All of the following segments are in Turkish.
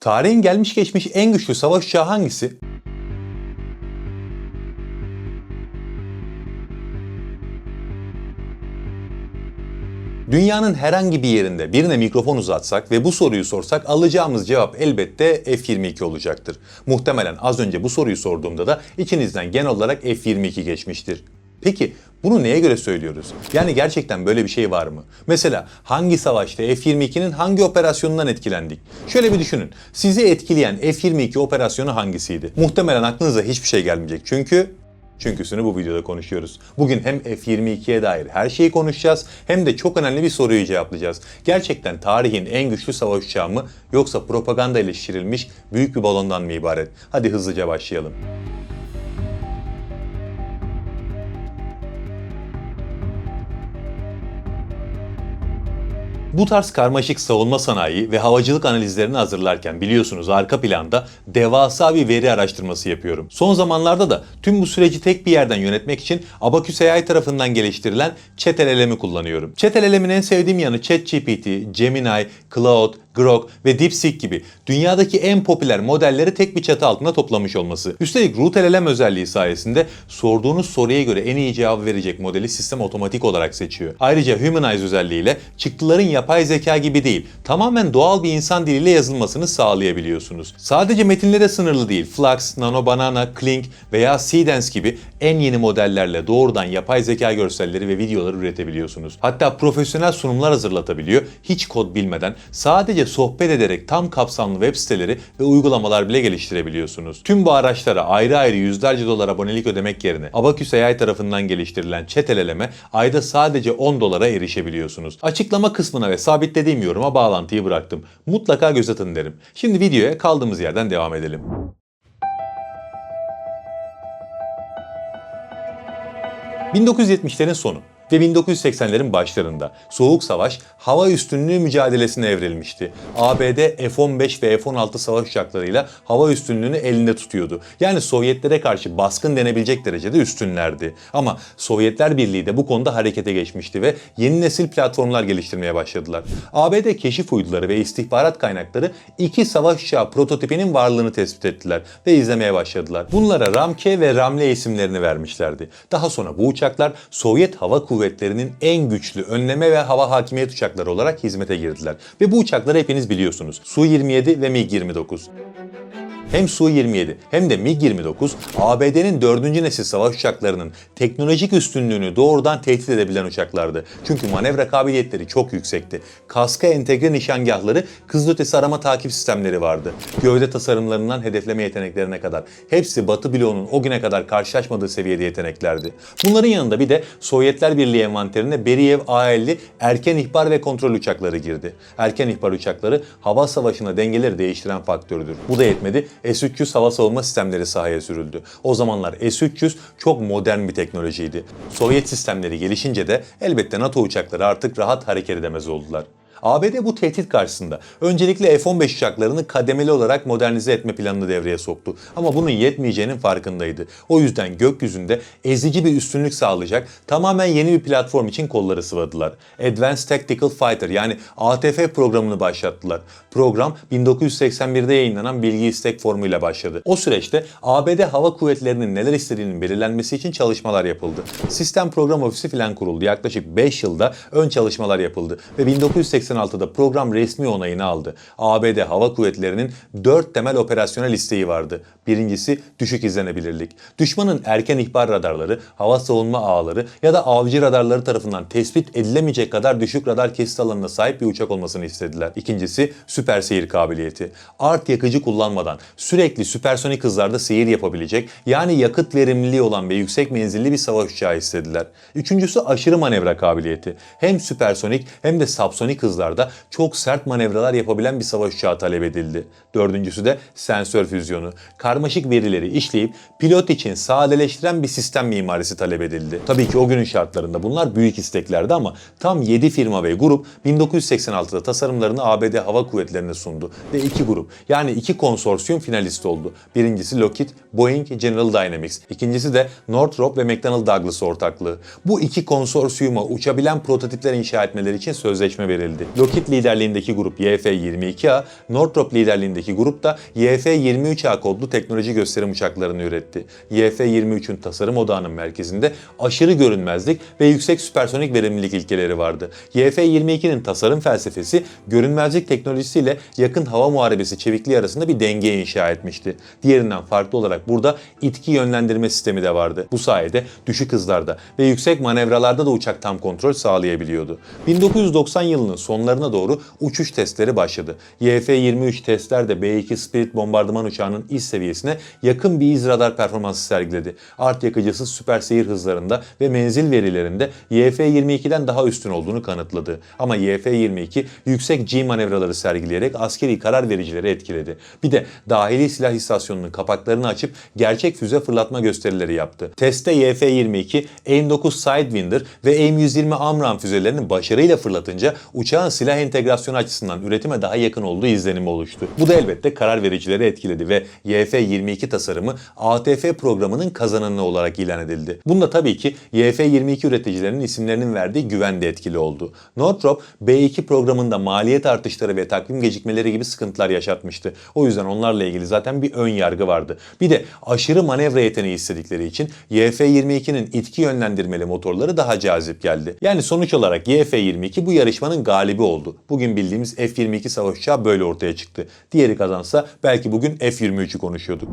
Tarihin gelmiş geçmiş en güçlü savaş uçağı hangisi? Dünyanın herhangi bir yerinde birine mikrofon uzatsak ve bu soruyu sorsak alacağımız cevap elbette F-22 olacaktır. Muhtemelen az önce bu soruyu sorduğumda da içinizden genel olarak F-22 geçmiştir. Peki bunu neye göre söylüyoruz? Yani gerçekten böyle bir şey var mı? Mesela hangi savaşta F-22'nin hangi operasyonundan etkilendik? Şöyle bir düşünün. Sizi etkileyen F-22 operasyonu hangisiydi? Muhtemelen aklınıza hiçbir şey gelmeyecek Çünküsünü bu videoda konuşuyoruz. Bugün hem F-22'ye dair her şeyi konuşacağız hem de çok önemli bir soruyu cevaplayacağız. Gerçekten tarihin en güçlü savaş uçağı mı yoksa propaganda ile şişirilmiş büyük bir balondan mı ibaret? Hadi hızlıca başlayalım. Bu tarz karmaşık savunma sanayi ve havacılık analizlerini hazırlarken biliyorsunuz arka planda devasa bir veri araştırması yapıyorum. Son zamanlarda da tüm bu süreci tek bir yerden yönetmek için Abacus AI tarafından geliştirilen ChatLLM'i kullanıyorum. ChatLLM'in en sevdiğim yanı ChatGPT, Gemini, Claude, Grok ve DeepSeek gibi dünyadaki en popüler modelleri tek bir çatı altında toplamış olması. Üstelik RouteLLM özelliği sayesinde sorduğunuz soruya göre en iyi cevabı verecek modeli sistem otomatik olarak seçiyor. Ayrıca Humanize özelliğiyle çıktıların yapay zeka gibi değil, tamamen doğal bir insan diliyle yazılmasını sağlayabiliyorsunuz. Sadece metinlere sınırlı değil, Flux, NanoBanana, Kling veya Seedance gibi en yeni modellerle doğrudan yapay zeka görselleri ve videoları üretebiliyorsunuz. Hatta profesyonel sunumlar hazırlatabiliyor, hiç kod bilmeden sadece sohbet ederek tam kapsamlı web siteleri ve uygulamalar bile geliştirebiliyorsunuz. Tüm bu araçlara ayrı ayrı yüzlerce dolar abonelik ödemek yerine Abacus AI tarafından geliştirilen ChatLLM'e ayda sadece 10 dolara erişebiliyorsunuz. Açıklama kısmına ve sabitlediğim yoruma bağlantıyı bıraktım. Mutlaka göz atın derim. Şimdi videoya kaldığımız yerden devam edelim. 1970'lerin sonu ve 1980'lerin başlarında Soğuk Savaş hava üstünlüğü mücadelesine evrilmişti. ABD F-15 ve F-16 savaş uçaklarıyla hava üstünlüğünü elinde tutuyordu. Yani Sovyetlere karşı baskın denebilecek derecede üstünlerdi. Ama Sovyetler Birliği de bu konuda harekete geçmişti ve yeni nesil platformlar geliştirmeye başladılar. ABD keşif uyduları ve istihbarat kaynakları iki savaş uçağı prototipinin varlığını tespit ettiler ve izlemeye başladılar. Bunlara Ramke ve Ramle isimlerini vermişlerdi. Daha sonra bu uçaklar Sovyet Hava Kuvvetleri'nin en güçlü önleme ve hava hakimiyet uçakları olarak hizmete girdiler. Ve bu uçakları hepiniz biliyorsunuz. Su-27 ve MiG-29. Hem Su-27 hem de MiG-29 ABD'nin 4. nesil savaş uçaklarının teknolojik üstünlüğünü doğrudan tehdit edebilen uçaklardı. Çünkü manevra kabiliyetleri çok yüksekti. Kaska entegre nişangahları, kızılötesi arama takip sistemleri vardı. Gövde tasarımlarından hedefleme yeteneklerine kadar. Hepsi Batı bloğunun o güne kadar karşılaşmadığı seviyede yeteneklerdi. Bunların yanında bir de Sovyetler Birliği envanterine Beriev A-50 erken ihbar ve kontrol uçakları girdi. Erken ihbar uçakları hava savaşında dengeleri değiştiren faktördür. Bu da yetmedi. S-300 hava savunma sistemleri sahaya sürüldü. O zamanlar S-300 çok modern bir teknolojiydi. Sovyet sistemleri gelişince de elbette NATO uçakları artık rahat hareket edemez oldular. ABD bu tehdit karşısında öncelikle F-15 uçaklarını kademeli olarak modernize etme planını devreye soktu. Ama bunun yetmeyeceğinin farkındaydı. O yüzden gökyüzünde ezici bir üstünlük sağlayacak tamamen yeni bir platform için kolları sıvadılar. Advanced Tactical Fighter yani ATF programını başlattılar. Program 1981'de yayınlanan bilgi istek formuyla başladı. O süreçte ABD Hava Kuvvetleri'nin neler istediğinin belirlenmesi için çalışmalar yapıldı. Sistem Program Ofisi falan kuruldu. Yaklaşık 5 yılda ön çalışmalar yapıldı ve 1986'da program resmi onayını aldı. ABD Hava Kuvvetleri'nin 4 temel operasyonel isteği vardı. Birincisi düşük izlenebilirlik. Düşmanın erken ihbar radarları, hava savunma ağları ya da avcı radarları tarafından tespit edilemeyecek kadar düşük radar kesit alanına sahip bir uçak olmasını istediler. İkincisi süper seyir kabiliyeti. Art yakıcı kullanmadan sürekli süpersonik hızlarda seyir yapabilecek yani yakıt verimliliği olan ve yüksek menzilli bir savaş uçağı istediler. Üçüncüsü aşırı manevra kabiliyeti. Hem süpersonik hem de subsonik hızlarda çok sert manevralar yapabilen bir savaş uçağı talep edildi. Dördüncüsü de sensör füzyonu. Karmaşık verileri işleyip pilot için sadeleştiren bir sistem mimarisi talep edildi. Tabii ki o günün şartlarında bunlar büyük isteklerdi ama tam 7 firma ve grup 1986'da tasarımlarını ABD Hava Kuvvetleri'ne sundu ve 2 grup yani 2 konsorsiyum finalist oldu. Birincisi Lockheed, Boeing, General Dynamics. İkincisi de Northrop ve McDonnell Douglas ortaklığı. Bu iki konsorsiyuma uçabilen prototipler inşa etmeleri için sözleşme verildi. Lockheed liderliğindeki grup YF-22A, Northrop liderliğindeki grup da YF-23A kodlu teknoloji gösterim uçaklarını üretti. YF-23'ün tasarım odağının merkezinde aşırı görünmezlik ve yüksek süpersonik verimlilik ilkeleri vardı. YF-22'nin tasarım felsefesi görünmezlik teknolojisiyle yakın hava muharebesi çevikliği arasında bir denge inşa etmişti. Diğerinden farklı olarak burada itki yönlendirme sistemi de vardı. Bu sayede düşük hızlarda ve yüksek manevralarda da uçak tam kontrol sağlayabiliyordu. 1990 yılının sonlarına doğru uçuş testleri başladı. YF-23 testlerde B-2 Spirit bombardıman uçağının iş seviyesine yakın bir iz radar performansı sergiledi. Art yakıcısız süper seyir hızlarında ve menzil verilerinde YF-22'den daha üstün olduğunu kanıtladı. Ama YF-22 yüksek G manevraları sergileyerek askeri karar vericileri etkiledi. Bir de dahili silah istasyonunun kapaklarını açıp gerçek füze fırlatma gösterileri yaptı. Testte YF-22, AIM-9 Sidewinder ve AIM-120 AMRAAM füzelerini başarıyla fırlatınca uçağın silah entegrasyonu açısından üretime daha yakın olduğu izlenimi oluştu. Bu da elbette karar vericileri etkiledi ve YF-22 tasarımı ATF programının kazananı olarak ilan edildi. Bunda tabii ki YF-22 üreticilerinin isimlerinin verdiği güven de etkili oldu. Northrop, B-2 programında maliyet artışları ve takvim gecikmeleri gibi sıkıntılar yaşatmıştı. O yüzden onlarla ilgili zaten bir ön yargı vardı. Bir de aşırı manevra yeteneği istedikleri için YF-22'nin itki yönlendirmeli motorları daha cazip geldi. Yani sonuç olarak YF-22 bu yarışmanın galibi oldu. Bugün bildiğimiz F-22 savaş uçağı böyle ortaya çıktı. Diğeri kazansa belki bugün F-23'ü konuşuyorduk.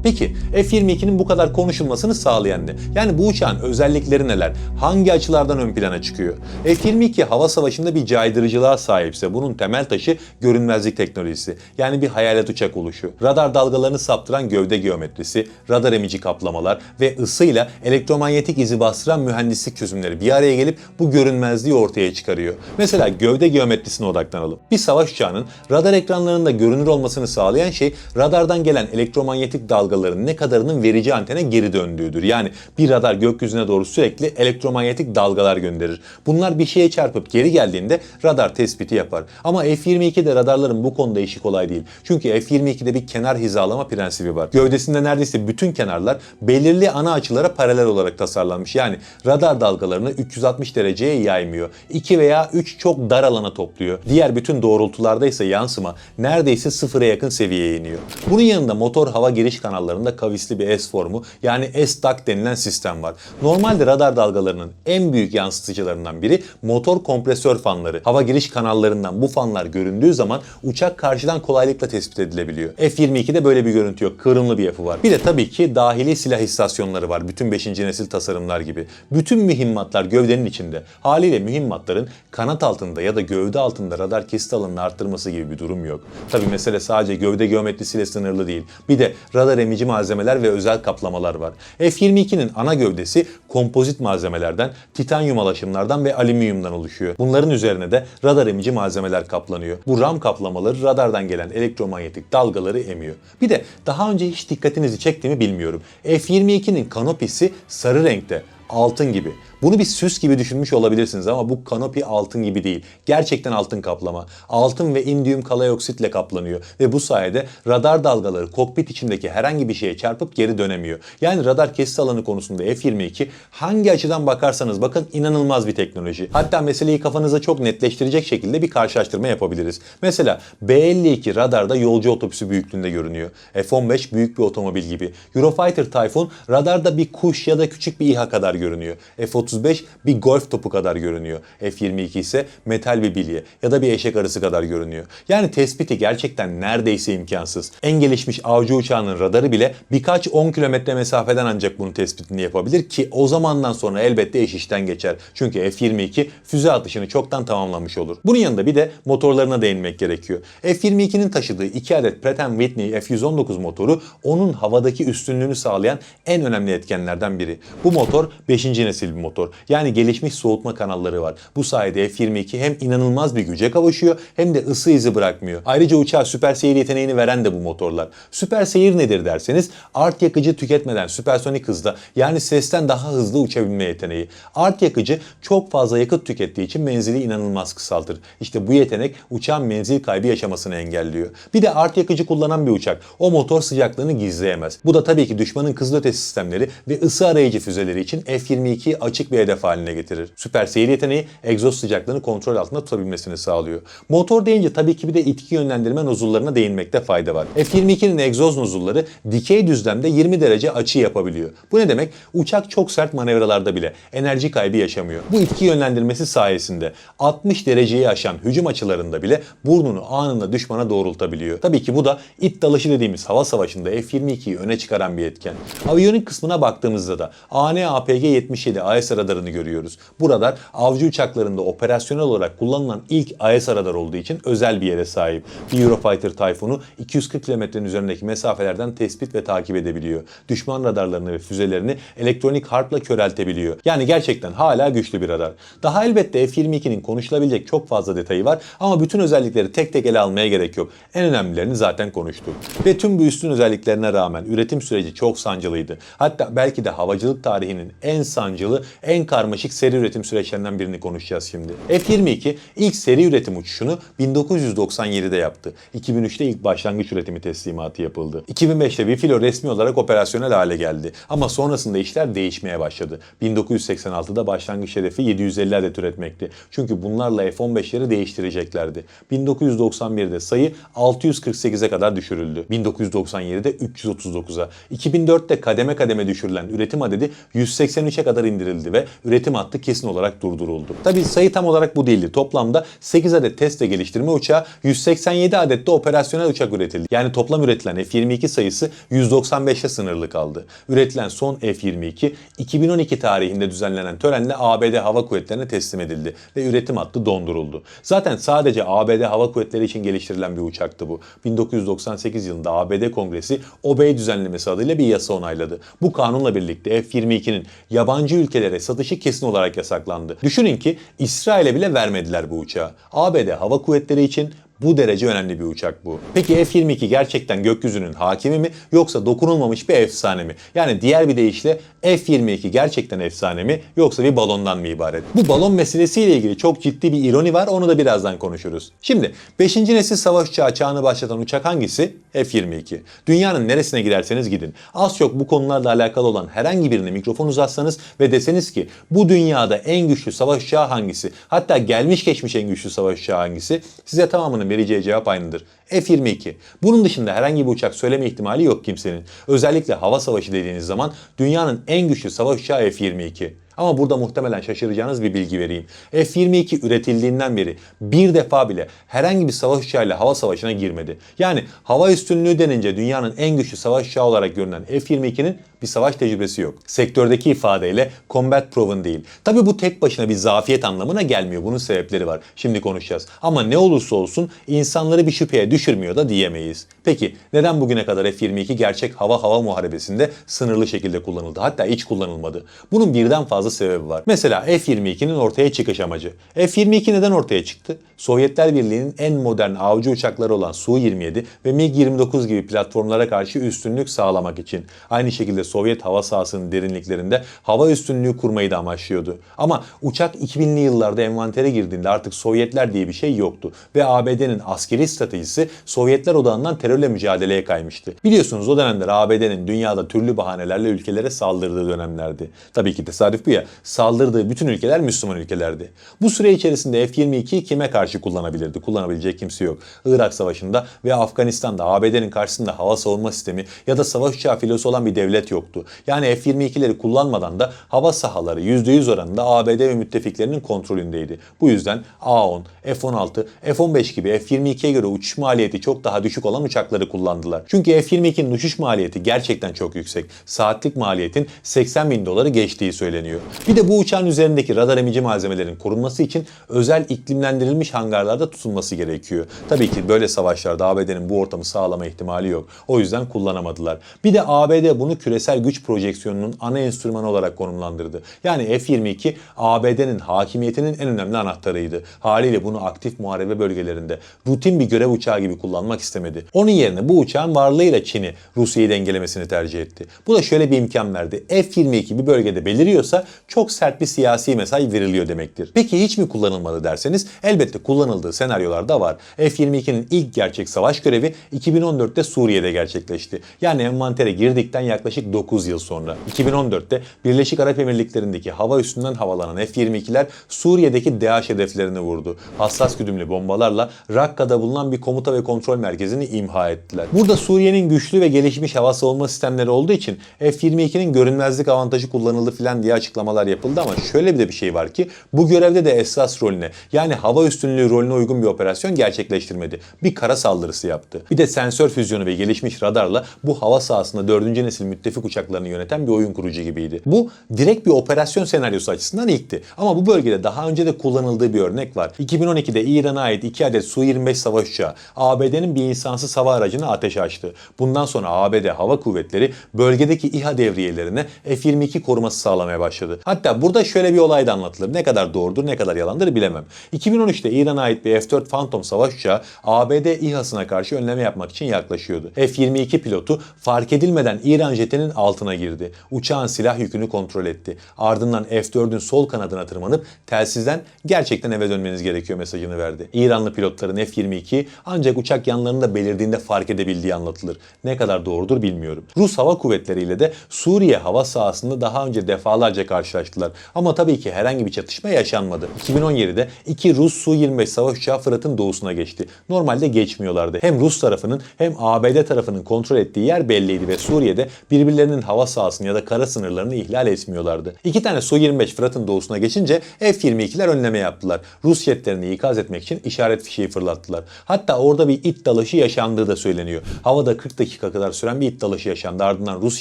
Peki F-22'nin bu kadar konuşulmasını sağlayan ne? Yani bu uçağın özellikleri neler? Hangi açılardan ön plana çıkıyor? F-22 hava savaşında bir caydırıcılığa sahipse bunun temel taşı görünmezlik teknolojisi. Yani bir hayalet uçak oluşu. Radar dalgalarını saptıran gövde geometrisi, radar emici kaplamalar ve ısıyla elektromanyetik izi bastıran mühendislik çözümleri bir araya gelip bu görünmezliği ortaya çıkarıyor. Mesela gövde geometrisine odaklanalım. Bir savaş uçağının radar ekranlarında görünür olmasını sağlayan şey radardan gelen elektromanyetik dalgaların ne kadarının verici antene geri döndüğüdür. Yani bir radar gökyüzüne doğru sürekli elektromanyetik dalgalar gönderir. Bunlar bir şeye çarpıp geri geldiğinde radar tespiti yapar. Ama F-22'de radarların bu konuda işi kolay değil. Çünkü F-22'de bir kenar hizalama prensibi var. Gövdesinde neredeyse bütün kenarlar belirli ana açılara paralel olarak tasarlanmış. Yani radar dalgalarını 360 dereceye yaymıyor. 2 veya 3 çok dar alana topluyor. Diğer bütün doğrultularda ise yansıma neredeyse sıfıra yakın seviyeye iniyor. Bunun yanında motor hava giriş kanallarında kavisli bir S formu yani S-duct denilen sistem var. Normalde radar dalgalarının en büyük yansıtıcılarından biri motor kompresör fanları. Hava giriş kanallarından bu fanlar göründüğü zaman uçak karşıdan kolaylıkla tespit edilebiliyor. F-22'de böyle bir görüntü yok. Kıvrımlı bir yapı var. Bir de tabii ki dahili silah istasyonları var. Bütün 5. nesil tasarımlar gibi. Bütün mühimmatlar gövdenin içinde. Haliyle mühimmatların kanat altında ya da gövde altında radar kesit alanını arttırması gibi bir durum yok. Tabii mesele sadece gövde geometrisiyle sınırlı değil. Bir de radar emici malzemeler ve özel kaplamalar var. F-22'nin ana gövdesi kompozit malzemelerden, titanyum alaşımlardan ve alüminyumdan oluşuyor. Bunların üzerine de radar emici malzemeler kaplanıyor. Bu RAM kaplamaları radardan gelen elektromanyetik dalgaları emiyor. Bir de daha önce hiç dikkatinizi çekti mi bilmiyorum. F-22'nin kanopisi sarı renkte. Altın gibi. Bunu bir süs gibi düşünmüş olabilirsiniz ama bu kanopi altın gibi değil. Gerçekten altın kaplama. Altın ve indium kalayoksitle kaplanıyor ve bu sayede radar dalgaları kokpit içindeki herhangi bir şeye çarpıp geri dönemiyor. Yani radar kesit alanı konusunda F-22 hangi açıdan bakarsanız bakın inanılmaz bir teknoloji. Hatta meseleyi kafanıza çok netleştirecek şekilde bir karşılaştırma yapabiliriz. Mesela B-52 radarda yolcu otobüsü büyüklüğünde görünüyor. F-15 büyük bir otomobil gibi. Eurofighter Typhoon radarda bir kuş ya da küçük bir İHA kadar görünüyor. F-35 bir golf topu kadar görünüyor. F-22 ise metal bir bilye ya da bir eşek arısı kadar görünüyor. Yani tespiti gerçekten neredeyse imkansız. En gelişmiş avcı uçağının radarı bile birkaç 10 kilometre mesafeden ancak bunun tespitini yapabilir ki o zamandan sonra elbette iş işten geçer. Çünkü F-22 füze atışını çoktan tamamlamış olur. Bunun yanında bir de motorlarına değinmek gerekiyor. F-22'nin taşıdığı 2 adet Pratt & Whitney F-119 motoru onun havadaki üstünlüğünü sağlayan en önemli etkenlerden biri. Bu motor 5. nesil bir motor. Yani gelişmiş soğutma kanalları var. Bu sayede F-22 hem inanılmaz bir güce kavuşuyor hem de ısı izi bırakmıyor. Ayrıca uçağa süper seyir yeteneğini veren de bu motorlar. Süper seyir nedir derseniz art yakıcı tüketmeden süpersonik hızda yani sesten daha hızlı uçabilme yeteneği. Art yakıcı çok fazla yakıt tükettiği için menzili inanılmaz kısaltır. İşte bu yetenek uçağın menzil kaybı yaşamasını engelliyor. Bir de art yakıcı kullanan bir uçak o motor sıcaklığını gizleyemez. Bu da tabii ki düşmanın kızılötesi sistemleri ve ısı arayıcı füzeleri için F-22'yi açık bir hedef haline getirir. Süper seyir yeteneği egzoz sıcaklığını kontrol altında tutabilmesini sağlıyor. Motor deyince tabii ki bir de itki yönlendirme nozullarına değinmekte fayda var. F-22'nin egzoz nozulları dikey düzlemde 20 derece açı yapabiliyor. Bu ne demek? Uçak çok sert manevralarda bile enerji kaybı yaşamıyor. Bu itki yönlendirmesi sayesinde 60 dereceyi aşan hücum açılarında bile burnunu anında düşmana doğrultabiliyor. Tabii ki bu da it dalışı dediğimiz hava savaşında F-22'yi öne çıkaran bir etken. Aviyonik kısmına baktığımızda da AN/APG-77 AESA radarını görüyoruz. Bu radar avcı uçaklarında operasyonel olarak kullanılan ilk AESA radar olduğu için özel bir yere sahip. Bir Eurofighter Typhoon'u 240 kilometrenin üzerindeki mesafelerden tespit ve takip edebiliyor. Düşman radarlarını ve füzelerini elektronik harpla köreltebiliyor. Yani gerçekten hala güçlü bir radar. Daha elbette F-22'nin konuşulabilecek çok fazla detayı var ama bütün özellikleri tek tek ele almaya gerek yok. En önemlilerini zaten konuştuk. Ve tüm bu üstün özelliklerine rağmen üretim süreci çok sancılıydı. Hatta belki de havacılık tarihinin en sancılı, en karmaşık seri üretim süreçlerinden birini konuşacağız şimdi. F-22 ilk seri üretim uçuşunu 1997'de yaptı. 2003'te ilk başlangıç üretimi teslimatı yapıldı. 2005'te bir filo resmi olarak operasyonel hale geldi. Ama sonrasında işler değişmeye başladı. 1986'da başlangıç hedefi 750 adet üretmekti. Çünkü bunlarla F-15'leri değiştireceklerdi. 1991'de sayı 648'e kadar düşürüldü. 1997'de 339'a. 2004'te kademe kademe düşürülen üretim adedi 183'e kadar indirildi ve üretim hattı kesin olarak durduruldu. Tabii sayı tam olarak bu değildi. Toplamda 8 adet test ve geliştirme uçağı, 187 adet de operasyonel uçak üretildi. Yani toplam üretilen F-22 sayısı 195'e sınırlı kaldı. Üretilen son F-22 2012 tarihinde düzenlenen törenle ABD Hava Kuvvetleri'ne teslim edildi ve üretim hattı donduruldu. Zaten sadece ABD Hava Kuvvetleri için geliştirilen bir uçaktı bu. 1998 yılında ABD Kongresi Obey düzenlemesi adıyla bir yasa onayladı. Bu kanunla birlikte F-22'nin yabancı ülkelere satışı kesin olarak yasaklandı. Düşünün ki İsrail'e bile vermediler bu uçağı. ABD Hava Kuvvetleri için bu derece önemli bir uçak bu. Peki F-22 gerçekten gökyüzünün hakimi mi yoksa dokunulmamış bir efsane mi? Yani diğer bir deyişle F-22 gerçekten efsane mi yoksa bir balondan mı ibaret? Bu balon meselesiyle ilgili çok ciddi bir ironi var, onu da birazdan konuşuruz. Şimdi 5. nesil savaş uçağı çağını başlatan uçak hangisi? F-22. Dünyanın neresine giderseniz gidin. Az çok bu konularla alakalı olan herhangi birine mikrofon uzatsanız ve deseniz ki bu dünyada en güçlü savaş uçağı hangisi? Hatta gelmiş geçmiş en güçlü savaş uçağı hangisi? Size tamamının vereceği cevap aynıdır. F-22. Bunun dışında herhangi bir uçak söyleme ihtimali yok kimsenin. Özellikle hava savaşı dediğiniz zaman dünyanın en güçlü savaş uçağı F-22. Ama burada muhtemelen şaşıracağınız bir bilgi vereyim. F-22 üretildiğinden beri bir defa bile herhangi bir savaş uçağıyla hava savaşına girmedi. Yani hava üstünlüğü denince dünyanın en güçlü savaş uçağı olarak görünen F-22'nin bir savaş tecrübesi yok. Sektördeki ifadeyle combat proven değil. Tabi bu tek başına bir zafiyet anlamına gelmiyor. Bunun sebepleri var. Şimdi konuşacağız. Ama ne olursa olsun insanları bir şüpheye düşürmüyor da diyemeyiz. Peki neden bugüne kadar F-22 gerçek hava muharebesinde sınırlı şekilde kullanıldı? Hatta hiç kullanılmadı. Bunun birden fazla sebebi var. Mesela F-22'nin ortaya çıkış amacı. F-22 neden ortaya çıktı? Sovyetler Birliği'nin en modern avcı uçakları olan Su-27 ve MiG-29 gibi platformlara karşı üstünlük sağlamak için. Aynı şekilde Sovyet hava sahasının derinliklerinde hava üstünlüğü kurmayı da amaçlıyordu. Ama uçak 2000'li yıllarda envantere girdiğinde artık Sovyetler diye bir şey yoktu. Ve ABD'nin askeri stratejisi Sovyetler odağından terörle mücadeleye kaymıştı. Biliyorsunuz o dönemler ABD'nin dünyada türlü bahanelerle ülkelere saldırdığı dönemlerdi. Tabii ki tesadüf bu ya. Saldırdığı bütün ülkeler Müslüman ülkelerdi. Bu süre içerisinde F-22'yi kime karşı kullanabilirdi? Kullanabilecek kimse yok. Irak Savaşı'nda ve Afganistan'da ABD'nin karşısında hava savunma sistemi ya da savaş uçağı filosu olan bir devlet yoktu. Yani F-22'leri kullanmadan da hava sahaları %100 oranında ABD ve müttefiklerinin kontrolündeydi. Bu yüzden A-10, F-16, F-15 gibi F-22'ye göre uçuş maliyeti çok daha düşük olan uçakları kullandılar. Çünkü F-22'nin uçuş maliyeti gerçekten çok yüksek. Saatlik maliyetin 80 bin doları geçtiği söyleniyor. Bir de bu uçağın üzerindeki radar emici malzemelerin korunması için özel iklimlendirilmiş hangarlarda tutulması gerekiyor. Tabii ki böyle savaşlarda ABD'nin bu ortamı sağlama ihtimali yok. O yüzden kullanamadılar. Bir de ABD bunu küresel güç projeksiyonunun ana enstrümanı olarak konumlandırdı. Yani F-22 ABD'nin hakimiyetinin en önemli anahtarıydı. Haliyle bunu aktif muharebe bölgelerinde rutin bir görev uçağı gibi kullanmak istemedi. Onun yerine bu uçağın varlığıyla Çin'i, Rusya'yı dengelemesini tercih etti. Bu da şöyle bir imkan verdi. F-22 bir bölgede beliriyorsa çok sert bir siyasi mesaj veriliyor demektir. Peki hiç mi kullanılmadı derseniz elbette kullanıldığı senaryolar da var. F-22'nin ilk gerçek savaş görevi 2014'te Suriye'de gerçekleşti. Yani envantere girdikten yaklaşık 9 yıl sonra. 2014'te Birleşik Arap Emirlikleri'ndeki hava üssünden havalanan F-22'ler Suriye'deki DAEŞ hedeflerini vurdu. Hassas güdümlü bombalarla Rakka'da bulunan bir komuta ve kontrol merkezini imha ettiler. Burada Suriye'nin güçlü ve gelişmiş hava savunma sistemleri olduğu için F-22'nin görünmezlik avantajı kullanıldı filan diye açıklamalar yapıldı ama şöyle bir şey var ki bu görevde de esas rolüne yani hava üstünlüğü rolüne uygun bir operasyon gerçekleştirmedi. Bir kara saldırısı yaptı. Bir de sensör füzyonu ve gelişmiş radarla bu hava sahasında 4. nesil müttefik uçaklarını yöneten bir oyun kurucu gibiydi. Bu direkt bir operasyon senaryosu açısından ilkti. Ama bu bölgede daha önce de kullanıldığı bir örnek var. 2012'de İran'a ait 2 adet Su-25 savaş uçağı ABD'nin bir insansız hava aracına ateş açtı. Bundan sonra ABD Hava Kuvvetleri bölgedeki İHA devriyelerine F-22 koruması sağlamaya başladı. Hatta burada şöyle bir olay da anlatılır. Ne kadar doğrudur ne kadar yalandır bilemem. 2013'te İran'a ait bir F-4 Phantom savaş uçağı ABD İHA'sına karşı önleme yapmak için yaklaşıyordu. F-22 pilotu fark edilmeden İran jetinin altına girdi. Uçağın silah yükünü kontrol etti. Ardından F-4'ün sol kanadına tırmanıp telsizden gerçekten eve dönmeniz gerekiyor mesajını verdi. İranlı pilotların F-22 ancak uçak yanlarında belirdiğinde fark edebildiği anlatılır. Ne kadar doğrudur bilmiyorum. Rus Hava Kuvvetleri ile de Suriye hava sahasında daha önce defalarca karşılaştılar. Ama tabii ki herhangi bir çatışma yaşanmadı. 2017'de iki Rus Su-25 savaş uçağı Fırat'ın doğusuna geçti. Normalde geçmiyorlardı. Hem Rus tarafının hem ABD tarafının kontrol ettiği yer belliydi ve Suriye'de birbirlerinin hava sahasını ya da kara sınırlarını ihlal etmiyorlardı. İki tane Su-25 Fırat'ın doğusuna geçince F-22'ler önleme yaptılar. Rus jetlerini ikaz etmek için işaret fişeği fırlattılar. Hatta orada bir it dalaşı yaşandığı da söyleniyor. Havada 40 dakika kadar süren bir it dalaşı yaşandı. Ardından Rus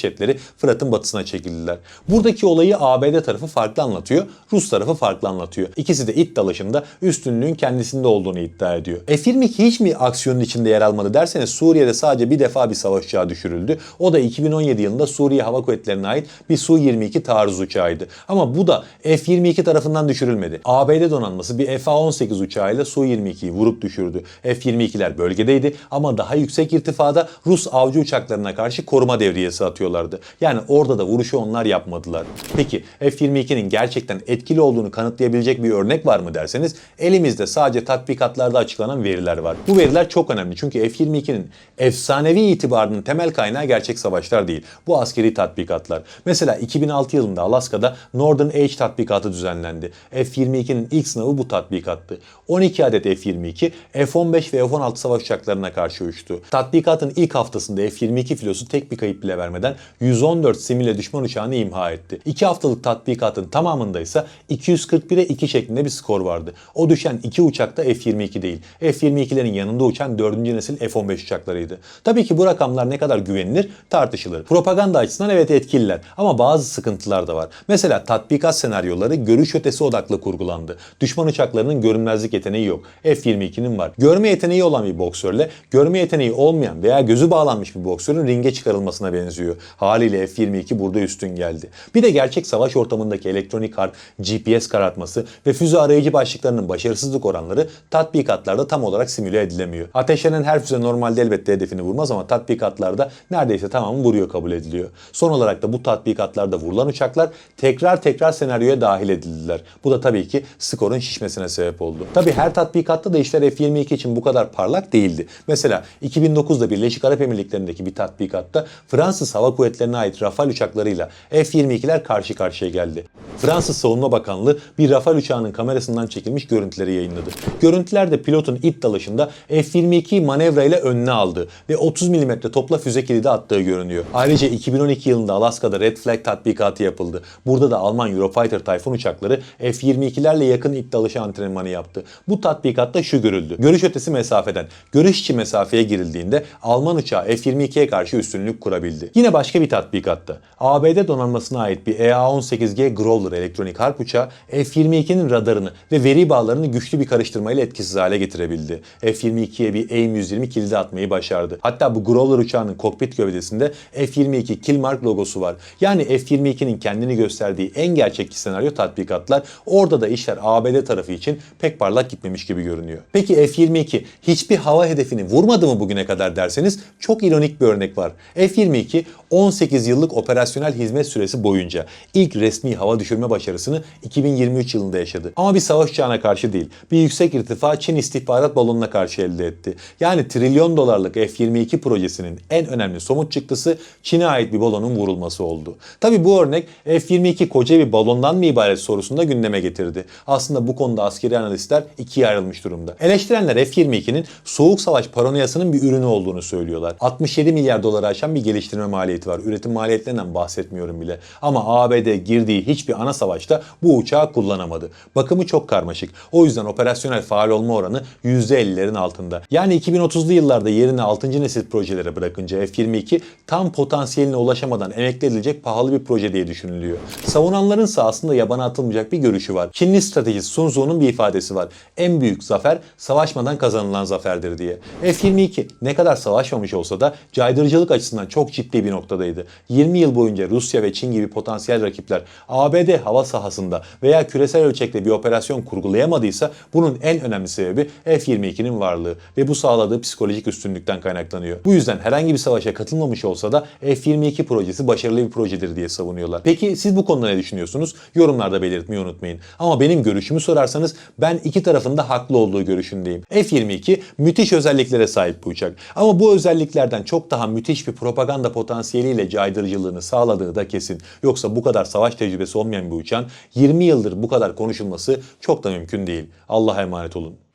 jetleri Fırat'ın batısına çekildiler. Buradaki olayı ABD tarafı farklı anlatıyor, Rus tarafı farklı anlatıyor. İkisi de it dalaşında üstünlüğün kendisinde olduğunu iddia ediyor. F-22 hiç mi aksiyonun içinde yer almadı derseniz Suriye'de sadece bir defa bir savaş uçağı düşürüldü. O da 2017 yılında Suriye Hava Kuvvetleri'ne ait bir Su-22 taarruz uçağıydı. Ama bu da F-22 tarafından düşürülmedi. ABD donanması bir F-A-18 uçağıyla Su-22'yi vurup düşürdü. F-22'ler bölgedeydi ama daha yüksek irtifada Rus avcı uçaklarına karşı koruma devriyesi atıyorlardı. Yani orada da vuruşu onlar yapmadılar. Peki F-22'nin gerçekten etkili olduğunu kanıtlayabilecek bir örnek var mı derseniz elimizde sadece tatbikatlarda açıklanan veriler var. Bu veriler çok önemli çünkü F-22'nin efsanevi itibarının temel kaynağı gerçek savaşlar değil. Bu askeri tatbikatlar. Mesela 2006 yılında Alaska'da Northern Edge tatbikatı düzenlendi. F-22'nin ilk sınavı bu tatbikattı. 12 adet F-22 F-15 ve F-16 savaş uçaklarına karşı uçtu. Tatbikatın ilk haftasında F-22 filosu tek bir kayıp bile vermeden 114 simüle düşman uçağını imha etti. 2 haftalık tatbikatın tamamında ise 241'e 2 şeklinde bir skor vardı. O düşen 2 uçak da F-22 değil. F-22'lerin yanında uçan 4. nesil F-15 uçaklarıydı. Tabii ki bu rakamlar ne kadar güvenilir tartışılır. Propaganda açısından evet etkililer ama bazı sıkıntılar da var. Mesela tatbikat senaryoları görüş ötesi odaklı kurgulandı. Düşman uçaklarının görünmezlik yeteneği yok. F-22'nin var. Görme yeteneği olan bir boksörle görme yeteneği olmayan veya gözü bağlanmış bir boksörün ringe çıkarılmasına benziyor. Haliyle F-22 burada üstün geldi. Bir de gerçek savaş ortamındaki elektronik harp, GPS karartması ve füze arayıcı başlıklarının başarısızlık oranları tatbikatlarda tam olarak simüle edilemiyor. Ateşlenen her füze normalde elbette hedefini vurmaz ama tatbikatlarda neredeyse tamamı vuruyor kabul ediliyor. Son olarak da bu tatbikatlarda vurulan uçaklar tekrar senaryoya dahil edildiler. Bu da tabii ki skorun şişmesine sebep oldu. Tabii her tatbikatta da işler F-22 için bu kadar parlak değildi. Mesela 2009'da Birleşik Arap Emirlikleri'ndeki bir tatbikatta Fransız Hava Kuvvetleri'ne ait Rafale uçaklarıyla F-22'ler karşı karşıya geldi. Fransız Savunma Bakanlığı bir Rafale uçağının kamerasından çekilmiş görüntüleri yayınladı. Görüntülerde pilotun it dalışında F-22'yi manevra ile önüne aldı ve 30 mm topla füze kilidi attığı görünüyor. Ayrıca 2012 yılında Alaska'da Red Flag tatbikatı yapıldı. Burada da Alman Eurofighter Typhoon uçakları F-22'lerle yakın it dalışı antrenmanı yaptı. Bu tatbikatta şu görüldü. Görüş ötesi mesafeden görüş içi mesafeye girildiğinde Alman uçağı F-22'ye karşı üstünlük kurabildi. Yine başka bir tatbikatta ABD donanmasına ait bir EA-18G Growler elektronik harp uçağı F-22'nin radarını ve veri bağlarını güçlü bir karıştırmayla etkisiz hale getirebildi. F-22'ye bir AIM-120 kilidi atmayı başardı. Hatta bu Growler uçağının kokpit gövdesinde F-22 Killmark logosu var. Yani F-22'nin kendini gösterdiği en gerçekçi senaryo tatbikatlar. Orada da işler ABD tarafı için pek parlak gitmemiş gibi görünüyor. Peki F-22 hiçbir hava hedefini vurmadı mı bugüne kadar derseniz çok ironik bir örnek var. F-22 18 yıllık operasyonel hizmet süresi boyunca ilk resmi hava düşürme başarısını 2023 yılında yaşadı. Ama bir savaş uçağına karşı değil, bir yüksek irtifa Çin istihbarat balonuna karşı elde etti. Yani trilyon dolarlık F-22 projesinin en önemli somut çıktısı Çin'e ait bir balonun vurulması oldu. Tabi bu örnek F-22 koca bir balondan mı ibaret sorusunu da gündeme getirdi. Aslında bu konuda askeri analistler ikiye ayrılmış durumda. Eleştirenler F-22'nin soğuk savaş paranoyasının bir ürünü olduğunu söylüyorlar. 67 milyar doları aşan bir geliştirme maliyeti var. Üretim maliyetlerinden bahsetmiyorum bile. Ama ABD girdiği hiçbir ana savaşta bu uçağı kullanamadı. Bakımı çok karmaşık. O yüzden operasyonel faal olma oranı %50'lerin altında. Yani 2030'lu yıllarda yerini 6. nesil projelere bırakınca F-22 tam potansiyeline ulaşamadan emekli edilecek pahalı bir proje diye düşünülüyor. Savunanların ise aslında yabana atılmayacak bir görüşü var. Çinli stratejist Sun Tzu'nun bir ifadesi var. En büyük zafer savaşmadan kazanılan zaferdir diye. F-22 ne kadar savaşmamış olsa da caydırıcılık açısından çok ciddi bir noktadaydı. 20 yıl boyunca Rusya ve Çin gibi potansiyel rakipler ABD hava sahasında veya küresel ölçekte bir operasyon kurgulayamadıysa bunun en önemli sebebi F-22'nin varlığı ve bu sağladığı psikolojik üstünlükten kaynaklanıyor. Bu yüzden herhangi bir savaşa katılmamış olsa da F-22 projesi başarılı bir projedir diye savunuyorlar. Peki siz bu konuda ne düşünüyorsunuz? Yorumlarda belirtmeyi unutmayın. Ama benim görüşümü sorarsanız ben iki tarafın da haklı olduğu görüşündeyim. F-22 müthiş özelliklere sahip bir uçak. Ama bu özelliklerden çok daha müthiş bir propaganda potansiyeliyle caydırıcılığını sağladığı da kesin. Yoksa bu kadar savaş tecrübesi olmayan bir uçağın 20 yıldır bu kadar konuşulması çok da mümkün değil. Allah'a emanet olun.